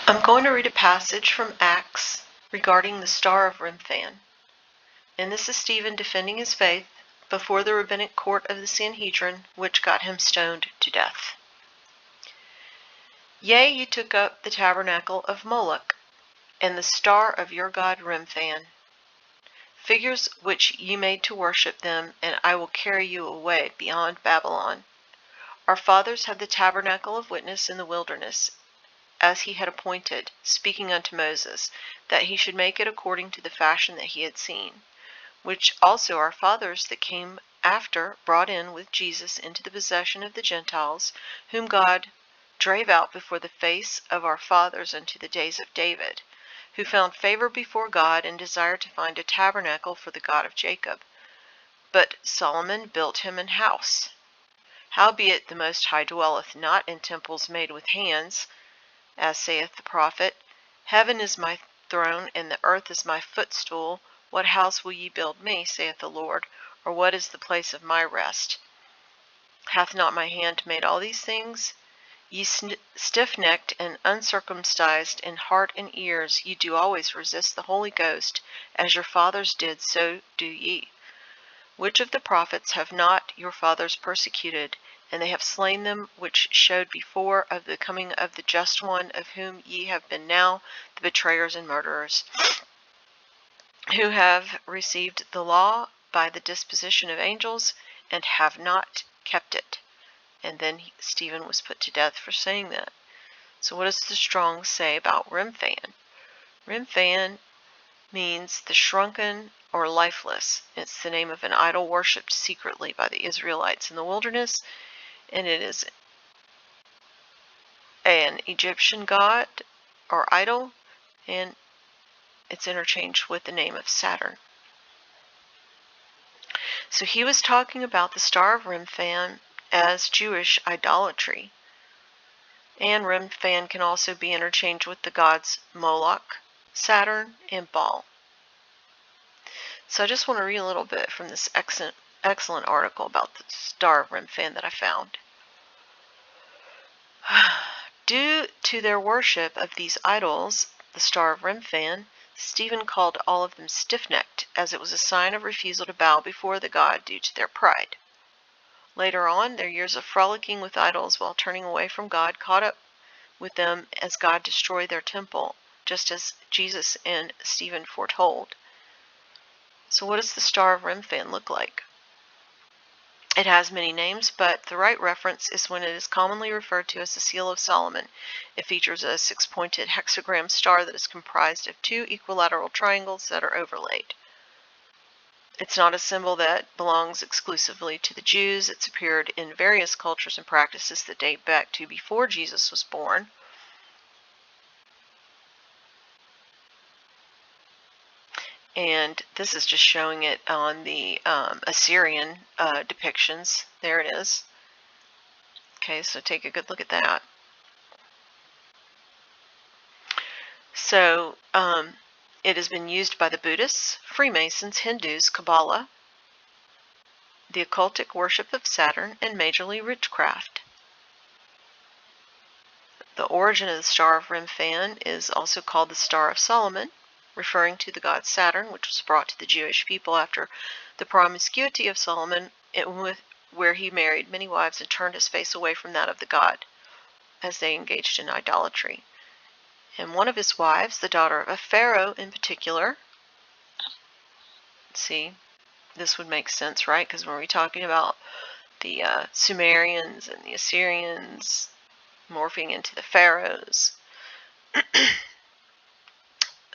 I'm going to read a passage from Acts regarding the Star of Remphan. And this is Stephen defending his faith before the rabbinic court of the Sanhedrin, which got him stoned to death. Yea, ye took up the tabernacle of Moloch, and the star of your god Remphan, figures which ye made to worship them, and I will carry you away beyond Babylon. Our fathers had the tabernacle of witness in the wilderness, as he had appointed, speaking unto Moses, that he should make it according to the fashion that he had seen, which also our fathers that came after brought in with Jesus into the possession of the Gentiles, whom God drave out before the face of our fathers unto the days of David, who found favor before God and desired to find a tabernacle for the God of Jacob. But Solomon built him an house. Howbeit the Most High dwelleth not in temples made with hands, as saith the prophet, Heaven is my throne, and the earth is my footstool. What house will ye build me, saith the Lord, or what is the place of my rest? Hath not my hand made all these things? Ye stiff-necked and uncircumcised in heart and ears, ye do always resist the Holy Ghost, as your fathers did, so do ye. Which of the prophets have not your fathers persecuted? And they have slain them which showed before of the coming of the just one, of whom ye have been now the betrayers and murderers, who have received the law by the disposition of angels, and have not kept it. And then Stephen was put to death for saying that. So what does the Strong's say about Remphan? Remphan means the shrunken or lifeless. It's the name of an idol worshipped secretly by the Israelites in the wilderness, and it is an Egyptian god or idol, and it's interchanged with the name of Saturn. So he was talking about the Star of Remphan as Jewish idolatry. And Remphan can also be interchanged with the gods Moloch, Saturn, and Baal. So I just want to read a little bit from this excellent article about the Star of Remphan that I found. Due to their worship of these idols, the Star of Remphan, Stephen called all of them stiff-necked, as it was a sign of refusal to bow before the god due to their pride. Later on, their years of frolicking with idols while turning away from God caught up with them as God destroyed their temple, just as Jesus and Stephen foretold. So what does the Star of Remphan look like? It has many names, but the right reference is when it is commonly referred to as the Seal of Solomon. It features a six-pointed hexagram star that is comprised of two equilateral triangles that are overlaid. It's not a symbol that belongs exclusively to the Jews. It's appeared in various cultures and practices that date back to before Jesus was born. And this is just showing it on the Assyrian depictions. There it is. Okay, so take a good look at that. So it has been used by the Buddhists, Freemasons, Hindus, Kabbalah, the occultic worship of Saturn, and majorly witchcraft. The origin of the Star of Remphan is also called the Star of Solomon, referring to the god Saturn, which was brought to the Jewish people after the promiscuity of Solomon, where he married many wives and turned his face away from that of the god, as they engaged in idolatry. And one of his wives, the daughter of a pharaoh in particular, see, this would make sense, right? Because when we're talking about the Sumerians and the Assyrians morphing into the pharaohs.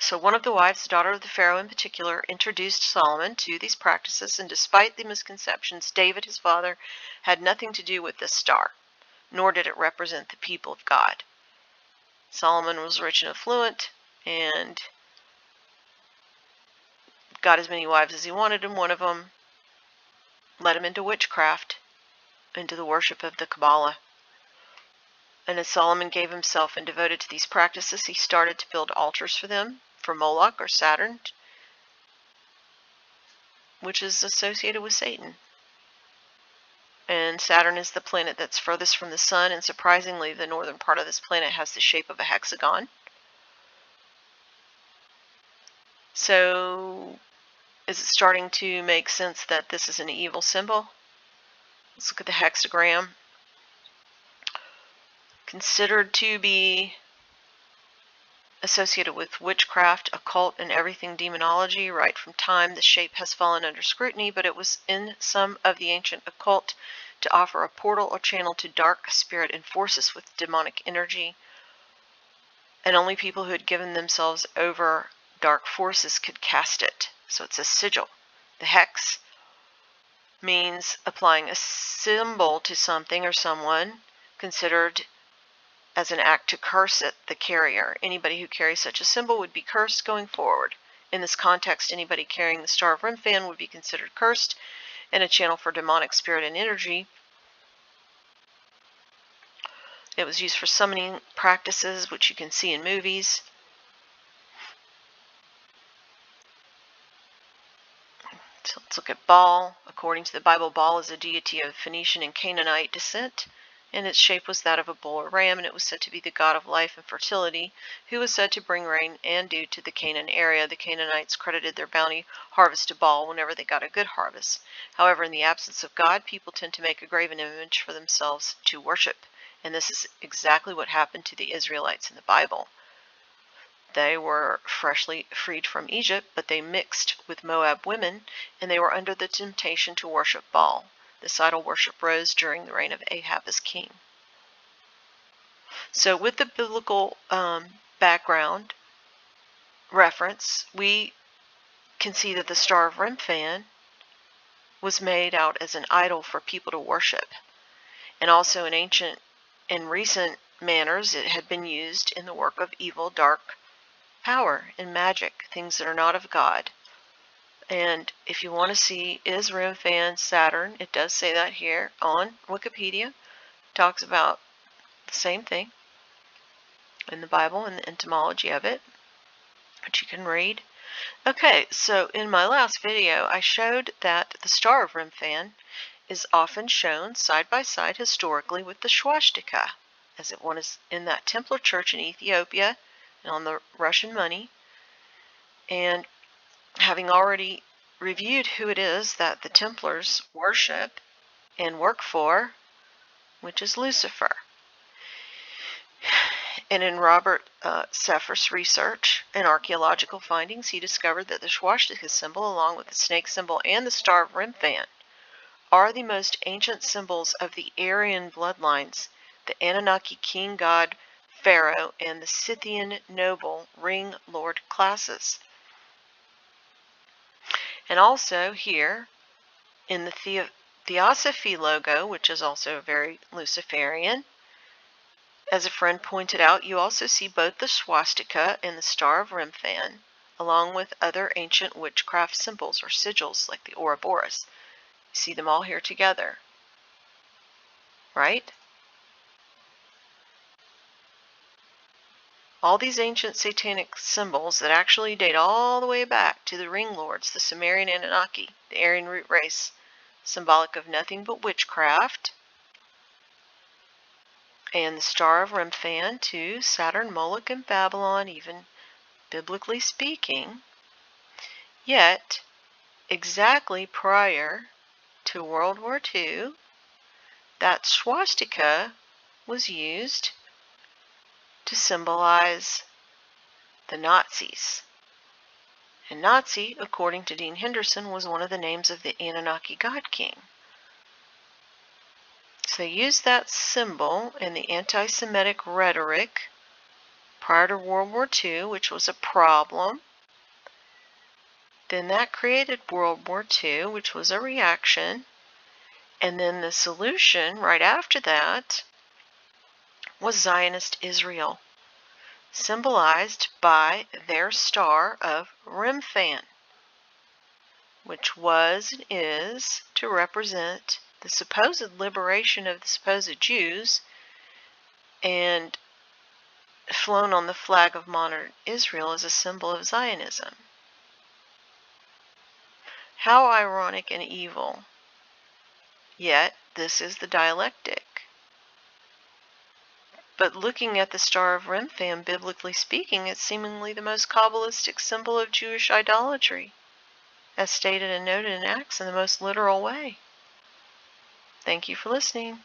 So one of the wives, the daughter of the pharaoh in particular, introduced Solomon to these practices, and despite the misconceptions, David, his father, had nothing to do with this star, nor did it represent the people of God. Solomon was rich and affluent, and got as many wives as he wanted, and one of them led him into witchcraft, into the worship of the Kabbalah. And as Solomon gave himself and devoted to these practices, he started to build altars for them, for Moloch or Saturn, which is associated with Satan. And Saturn is the planet that's furthest from the sun, and surprisingly, the northern part of this planet has the shape of a hexagon. So, is it starting to make sense that this is an evil symbol? Let's look at the hexagram. Considered to be associated with witchcraft, occult, and everything demonology. Right from time, the shape has fallen under scrutiny, but it was in some of the ancient occult to offer a portal or channel to dark spirit and forces with demonic energy, and only people who had given themselves over dark forces could cast it. So it's a sigil. The hex means applying a symbol to something or someone, considered as an act to curse it, the carrier. Anybody who carries such a symbol would be cursed going forward. In this context, anybody carrying the Star of Remphan would be considered cursed and a channel for demonic spirit and energy. It was used for summoning practices, which you can see in movies. So let's look at Baal. According to the Bible, Baal is a deity of Phoenician and Canaanite descent, and its shape was that of a bull or ram, and it was said to be the god of life and fertility, who was said to bring rain and dew to the Canaan area. The Canaanites credited their bounty harvest to Baal whenever they got a good harvest. However, in the absence of God, people tend to make a graven image for themselves to worship, and this is exactly what happened to the Israelites in the Bible. They were freshly freed from Egypt, but they mixed with Moab women, and they were under the temptation to worship Baal. This idol worship rose during the reign of Ahab as king. So with the biblical background reference, we can see that the Star of Remphan was made out as an idol for people to worship. And also in ancient and recent manners, it had been used in the work of evil, dark power and magic, things that are not of God. And if you want to see, is Remphan Saturn? It does say that here on Wikipedia. It talks about the same thing in the Bible and the etymology of it, which you can read. Okay, so in my last video, I showed that the Star of Remphan is often shown side by side historically with the swastika, as it was in that Templar church in Ethiopia and on the Russian money. And having already reviewed who it is that the Templars worship and work for, which is Lucifer. And in Robert Sephir's research and archaeological findings, he discovered that the swastika symbol, along with the snake symbol and the Star of Remphan, are the most ancient symbols of the Aryan bloodlines, the Anunnaki king god Pharaoh, and the Scythian noble ring lord classes. And also here, in the Theosophy logo, which is also very Luciferian, as a friend pointed out, you also see both the swastika and the Star of Remphan, along with other ancient witchcraft symbols or sigils like the Ouroboros. You see them all here together, right? All these ancient satanic symbols that actually date all the way back to the ring lords, the Sumerian Anunnaki, the Aryan root race, symbolic of nothing but witchcraft, and the Star of Remphan to Saturn, Moloch, and Babylon, even biblically speaking. Yet, exactly prior to World War II, that swastika was used to symbolize the Nazis. And Nazi, according to Dean Henderson, was one of the names of the Anunnaki God King. So they used that symbol in the anti-Semitic rhetoric prior to World War II, which was a problem. Then that created World War II, which was a reaction. And then the solution right after that was Zionist Israel, symbolized by their Star of Remphan, which was and is to represent the supposed liberation of the supposed Jews and flown on the flag of modern Israel as a symbol of Zionism. How ironic and evil. Yet, this is the dialectic. But looking at the Star of Remphan, biblically speaking, it's seemingly the most Kabbalistic symbol of Jewish idolatry, as stated and noted in Acts in the most literal way. Thank you for listening.